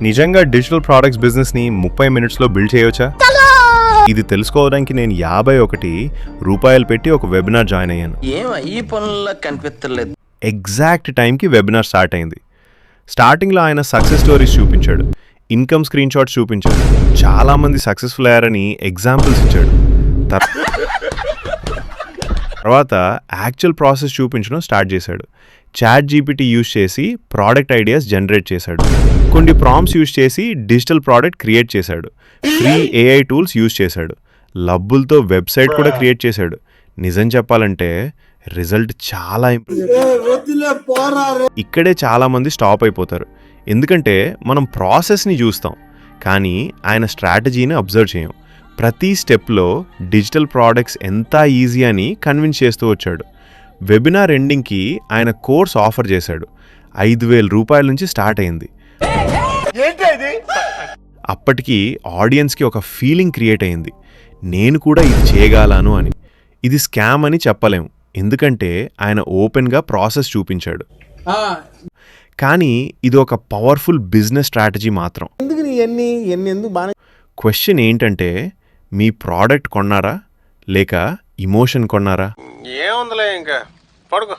నిజంగా digital products business ని 30 minutes లో బిల్డ్ చేయొచ్చా? ఇది తెలుసుకోవడానికి నేను 51 రూపాయలు పెట్టి ఒక వెబినార్ జాయిన్ అయ్యాను. ఎగ్జాక్ట్ టైంకి వెబినార్ స్టార్ట్ అయింది. స్టార్టింగ్లో ఆయన సక్సెస్ స్టోరీస్ చూపించాడు, ఇన్కమ్ స్క్రీన్ షాట్స్ చూపించాడు, చాలా మంది సక్సెస్ఫుల్ అయ్యారని ఎగ్జాంపుల్స్ ఇచ్చాడు. తర్వాత యాక్చువల్ ప్రాసెస్ చూపించడం స్టార్ట్ చేశాడు. ChatGPT యూజ్ చేసి ప్రోడక్ట్ ఐడియాస్ జనరేట్ చేశాడు, కొన్ని ప్రాంప్ట్స్ యూజ్ చేసి డిజిటల్ ప్రోడక్ట్ క్రియేట్ చేశాడు, ఫ్రీ AI టూల్స్ యూజ్ చేశాడు, లబ్బులతో వెబ్సైట్ కూడా క్రియేట్ చేశాడు. నిజం చెప్పాలంటే రిజల్ట్ చాలా ఇక్కడే చాలామంది స్టాప్ అయిపోతారు, ఎందుకంటే మనం ప్రాసెస్ని చూస్తాం కానీ ఆయన స్ట్రాటజీని అబ్జర్వ్ చేయం. ప్రతి స్టెప్లో డిజిటల్ ప్రోడక్ట్స్ ఎంత ఈజీ అని కన్విన్స్ చేస్తూ వచ్చాడు. వెబినార్ ఎండింగ్కి ఆయన కోర్స్ ఆఫర్ చేశాడు. 5,000 రూపాయల నుంచి స్టార్ట్ అయింది. అప్పటికి ఆడియన్స్కి ఒక ఫీలింగ్ క్రియేట్ అయింది, నేను కూడా ఇది చేయగలను అని. ఇది స్కామ్ అని చెప్పలేం, ఎందుకంటే ఆయన ఓపెన్గా ప్రాసెస్ చూపించాడు. కానీ ఇది ఒక పవర్ఫుల్ బిజినెస్ స్ట్రాటజీ మాత్రం. క్వశ్చన్ ఏంటంటే, మీ ప్రోడక్ట్ కొన్నారా లేక ఇమోషన్ కొన్నారా? ఏముందిలే ఇంకా పడుకో.